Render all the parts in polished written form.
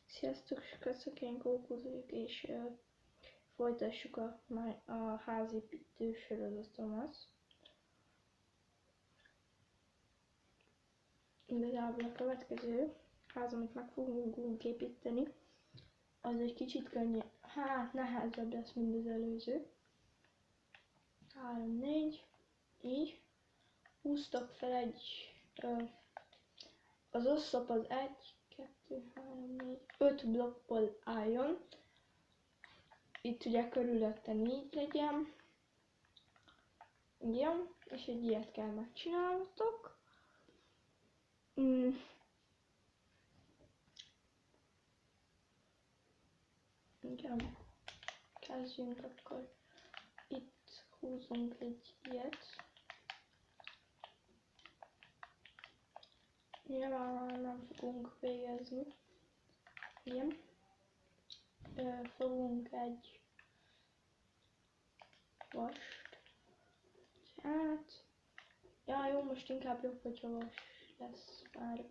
Sziasztok, köszönöm, én Kókusz vagyok, és folytassuk a házépítő sorozatomat. Igazából a következő ház, amit meg fogunk építeni, az egy kicsit könnyebb, nehezebb lesz, mint az előző. 3, 4, így. Húztak fel az oszlop az 1, 2, 3, 4, 5 blokkból álljon. Itt ugye körülötte 4 legyen. Igen, és egy ilyet kell megcsinálnotok. Igen, kezdjünk akkor. Itt húzunk egy ilyet. Nyilván nem fogunk végezni. Igen. Fogunk egy vast. Hát, ja, jó, most inkább jobb, hogyha vas lesz már.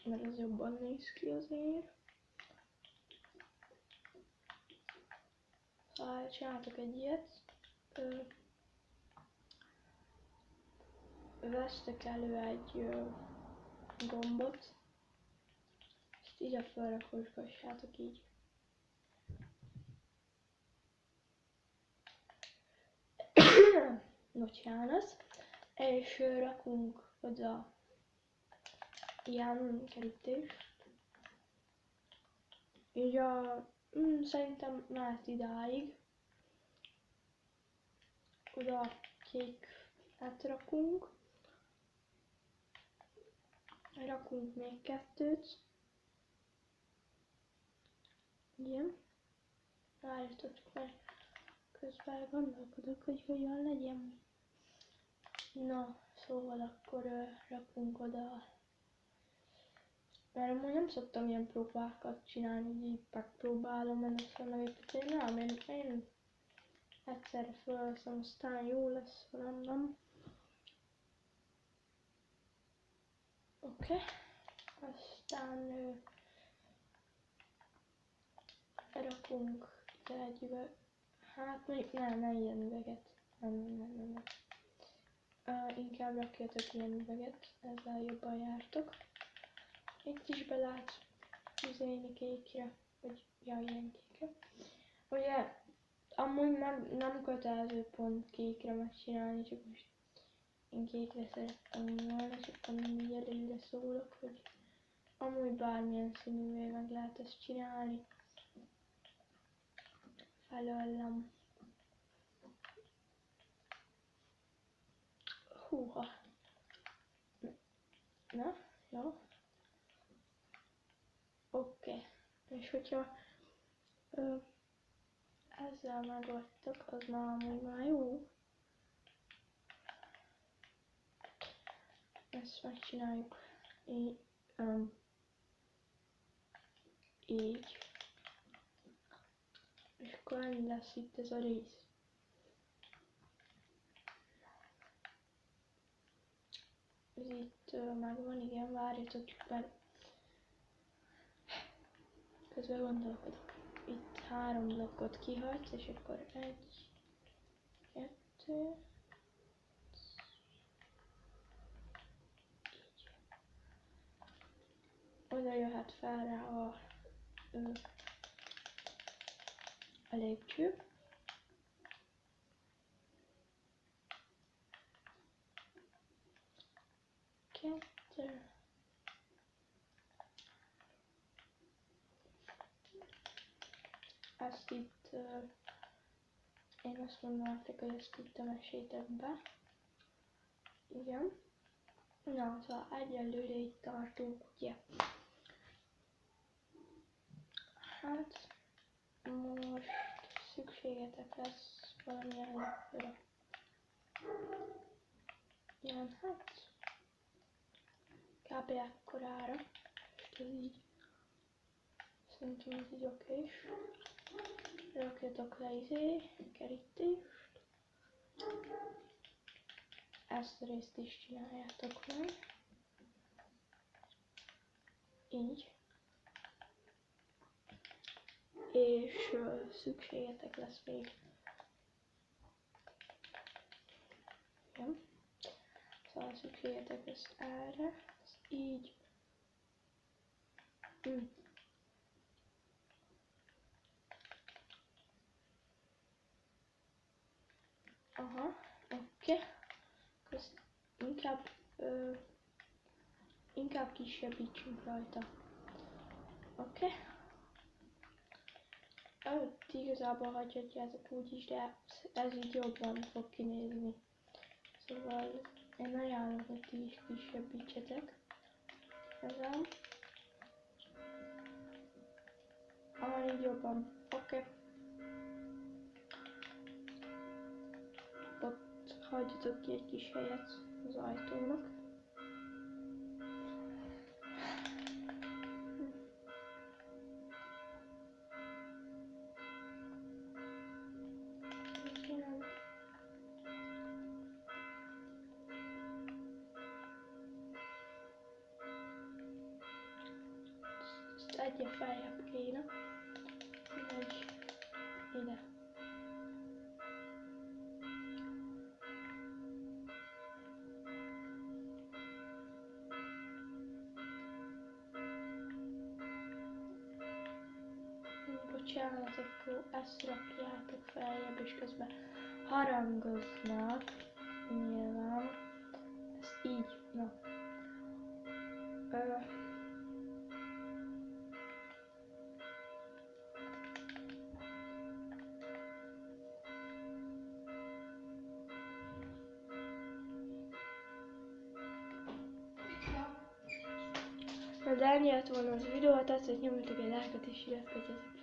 Mert az jobban néz ki azért. Szóval csináltok egy ilyet. Vesztek elő egy gombot. Ezt ide felrakosgassátok így. Bocsánat. És rakunk oda ilyen kerítést. Így szerintem mehet idáig. Oda kéket rakunk. Rakunk még 2. Igen. Várjatok, mert közben gondolkodok, hogy hogyan legyen. Na, szóval akkor rakunk oda. Mert amúgy nem szoktam ilyen próbákat csinálni, hogy így megpróbálom először megépíteni. Nem, én egyszerre felveszem, aztán jó lesz, nem. Oké. Aztán rakunk ide egy üveg. Hát mondjuk ne ilyen üveget. Nem. Inkább rakjatok ilyen üveget, ezzel jobban jártok. Itt is be lehet húzni kékre, vagy ilyen kékre. Ugye, amúgy nem kötelező pont kékre megcsinálni, csak most én kékre szerettem volna, és akkor mindig előre szólok, hogy amúgy bármilyen színűvé meg lehet ezt csinálni. Felőlem. Húha. Na, jó. Oké. És hogyha ezzel megvagytok, az már amúgy már jó. Ezt megcsináljuk így. Így. És akkor ennyi lesz itt ez a rész. Ez itt megvan, igen, várjatok csak bele. Közben gondolkodok. Itt 3 blokkot kihagysz, és akkor 1, 2, így. Oda jöhet fel rá a lépcső. Kettő. Ezt itt, én azt mondom, hogy ezt itt temessétek be. Igen. Na, szóval egyelőre itt tartunk, ugye. Hát, most szükségetek lesz valamilyen lapra. Ilyen, hát, kb. Ekkorára. Most ez így, szerintem ez így okés. Rakjatok le kerítést. Ezt a részt is csináljátok meg. így. És szükségetek lesz még. Igen. Szóval szükségetek lesz erre. Ez így. Aha, oké. Ezt inkább kisebbítsünk rajta. Oké. Igazából hagyhatjátok úgy is, de ez így jobban fog kinézni. Szóval én ajánlom, hogy ti is kisebbítsetek. Ezen. Így jobban. Oké. Ott hagyjatok ki egy kis helyet az ajtónak. Ezt egyre feljebb kéne. Vagy ide. Bocsánat, akkor ezt rakjátok feljebb, és közben harangoznak. Nyilván. Ez így, na. De ennyi lett volna az videó, ha tetszett, nyomjatok egy lájkot és iratkozzatok